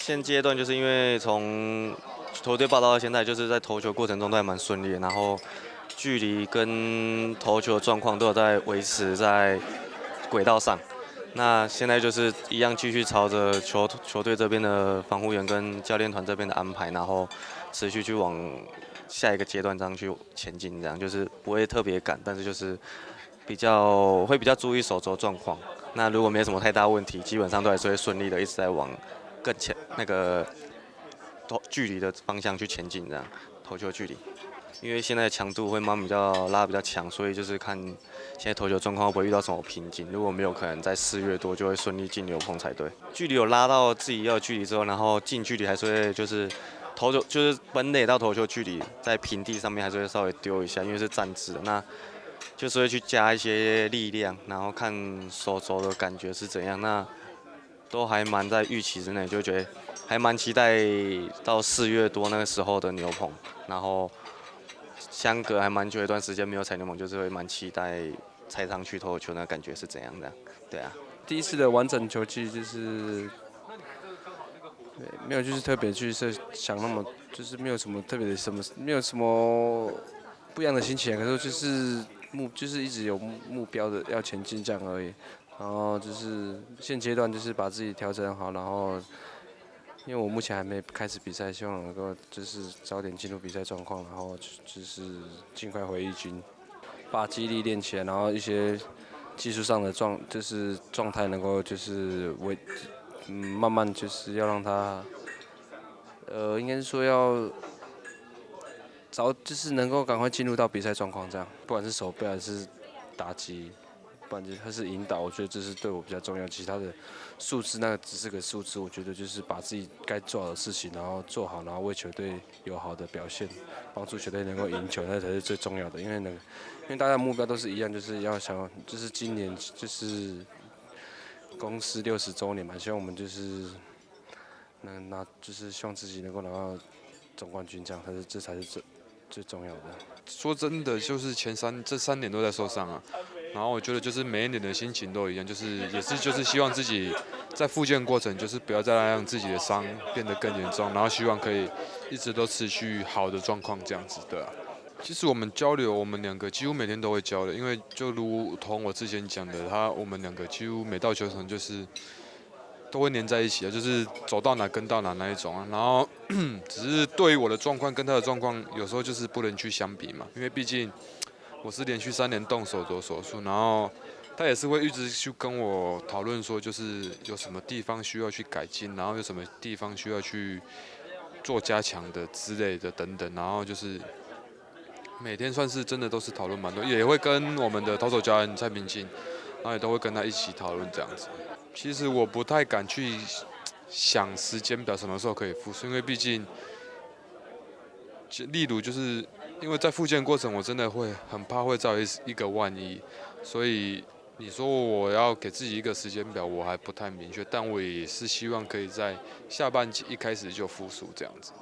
现阶段就是因为从投队报道到现在，就是在投球过程中都还蛮顺利的，然后距离跟投球的状况都有在维持在轨道上。那现在就是一样继续朝着球队这边的防护员跟教练团这边的安排，然后持续去往下一个阶段这样去前进，这样就是不会特别赶，但是就是会比较注意手肘状况。那如果没什么太大问题，基本上都还是会顺利的一直在往更前那个距离的方向去前进，这样投球距离。因为现在强度会慢慢拉比较强，所以就是看现在投球状况会不会遇到什么瓶颈。如果没有，可能在4月多就会顺利进牛棚才对。距离有拉到自己要的距离之后，然后近距离还是会就是投球就是本垒到投球距离在平地上面还是会稍微丢一下，因为是站姿的，那就是会去加一些力量，然后看手肘的感觉是怎样。那都还蛮在预期之内，就觉得还蛮期待到4月多那个时候的牛棚，然后。相隔还蛮久一段时间没有踩牛棚，就是会蛮期待踩上去投球那感觉是怎样的，对啊。第一次的完整球季就是没有就是特别去想那么，就是没有什么特别的没有什么不一样的心情，可是就是一直有目标的要前进这样而已。然后就是现阶段就是把自己调整好，然后。因为我目前还没开始比赛，希望能够就是早点进入比赛状况，然后就是尽快回一军，把肌力练起来，然后一些技术上的状态能够就是慢慢就是要让他，应该是说要就是能够赶快进入到比赛状况这样，不管是手背还是打击。不然就是他是引导，我觉得这是对我比较重要。其他的数字那个只是个数字，我觉得就是把自己该做好的事情，然后做好，然后为球队有好的表现，帮助球队能够赢球，那才是最重要的。因为大家的目标都是一样，就是要想，就是今年就是公司60周年嘛，希望我们就是就是希望自己能够拿到总冠军，这样这才是最重要的。说真的，就是这3年都在受伤啊。然后我觉得就是每一年的心情都一样，就是希望自己在复健过程，就是不要再让自己的伤变得更严重，然后希望可以一直都持续好的状况这样子的。其实我们交流，我们2个几乎每天都会交流，因为就如同我之前讲的，我们2个几乎每到球场就是都会黏在一起的，就是走到哪跟到哪那一种啊。然后只是对于我的状况跟他的状况，有时候就是不能去相比嘛，因为毕竟。我是连续3年动手肘手术，然后他也是会一直去跟我讨论说，就是有什么地方需要去改进，然后有什么地方需要去做加强的之类的等等，然后就是每天算是真的都是讨论蛮多，也会跟我们的投手教练蔡明进，然后也都会跟他一起讨论这样子。其实我不太敢去想时间表什么时候可以复苏，因为毕竟，例如就是因为在复健过程，我真的会很怕会造一个万一，所以你说我要给自己一个时间表，我还不太明确，但我也是希望可以在下半季一开始就复苏这样子。